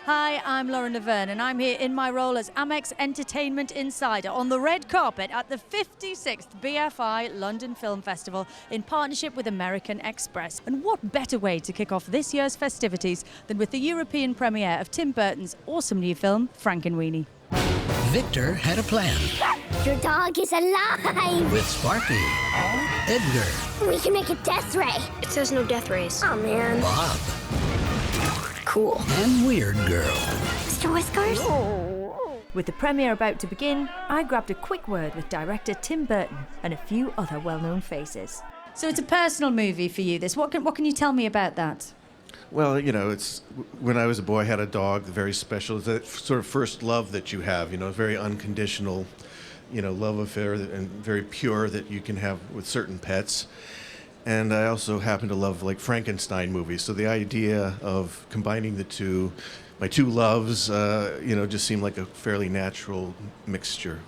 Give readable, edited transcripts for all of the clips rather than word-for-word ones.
Hi, I'm Laverne and I'm here in my role as Amex Entertainment Insider on the red carpet at the 56th BFI London Film Festival in partnership with American Express. And what better way to kick off this year's festivities than with the European premiere of Tim Burton's awesome new film, Frankenweenie. Victor had a plan. Your dog is alive! With Sparky, Edgar. We can make a death ray. It says no death rays. Oh, man. Bob. Cool. And Weird Girl. Mr. Whiskers? With the premiere about to begin, I grabbed a quick word with director Tim Burton and a few other well-known faces. So it's a personal movie for you, this. What can you tell me about that? Well, you know, it's when I was a boy, I had a dog, very special. It's that sort of first love that you have, very unconditional, love affair and very pure that you can have with certain pets. And I also happen to love, like, Frankenstein movies. So the idea of combining the two, my two loves, just seemed like a fairly natural mixture.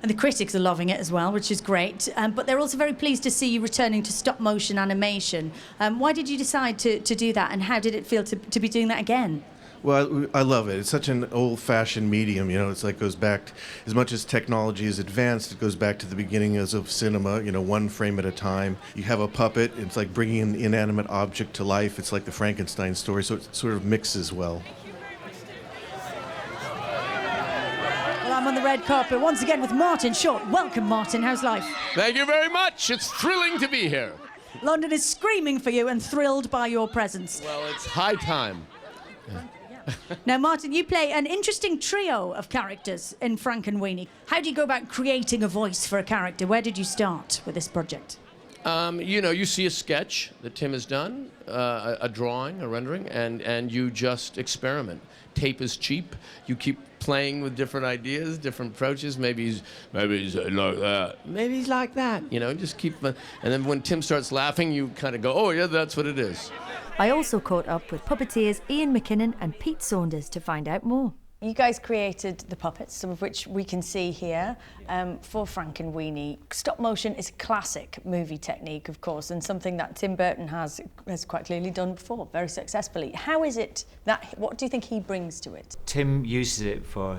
And the critics are loving it as well, which is great. But they're also very pleased to see you returning to stop-motion animation. Why did you decide to do that, and how did it feel to be doing that again? Well, I love it. It's such an old-fashioned medium, it's like goes back, as much as technology is advanced, it goes back to the beginning of cinema, one frame at a time. You have a puppet, it's like bringing an inanimate object to life. It's like the Frankenstein story, so it sort of mixes well. Well, I'm on the red carpet once again with Martin Short. Welcome, Martin. How's life? Thank you very much. It's thrilling to be here. London is screaming for you and thrilled by your presence. Well, it's high time. Now, Martin, you play an interesting trio of characters in Frankenweenie. How do you go about creating a voice for a character? Where did you start with this project? You see a sketch that Tim has done, a drawing, a rendering, and you just experiment. Tape is cheap. You keep playing with different ideas, different approaches. Maybe he's like that. Maybe he's like that. Just keep. And then when Tim starts laughing, you kind of go, oh, yeah, that's what it is. I also caught up with puppeteers Ian McKinnon and Pete Saunders to find out more. You guys created the puppets, some of which we can see here, for Frankenweenie. Stop motion is a classic movie technique, of course, and something that Tim Burton has quite clearly done before, very successfully. How is it what do you think he brings to it? Tim uses it for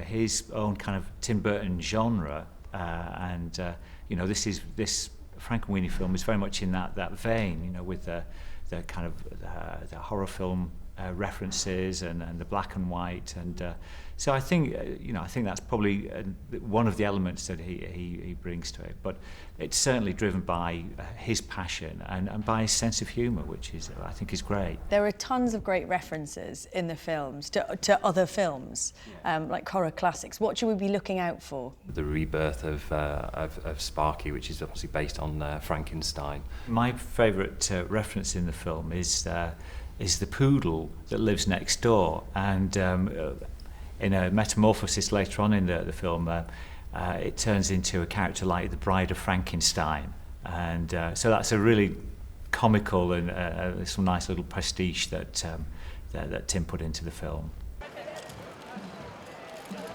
his own kind of Tim Burton genre, this Frankenweenie film is very much in that vein, with the kind of the horror film references and the black and white, and so I think that's probably one of the elements that he brings to it. But it's certainly driven by his passion and by his sense of humour, which I think is great. There are tons of great references in the films to other films, like horror classics. What should we be looking out for? The rebirth of Sparky, which is obviously based on Frankenstein. My favourite reference in the film is the poodle that lives next door, and in a metamorphosis later on in the film, it turns into a character like the Bride of Frankenstein, and so that's a really comical and some nice little prestige that Tim put into the film.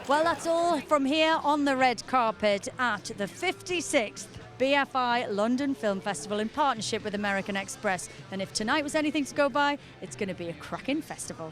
Well, that's all from here on the red carpet at the 56th BFI London Film Festival in partnership with American Express. And if tonight was anything to go by, it's going to be a cracking festival.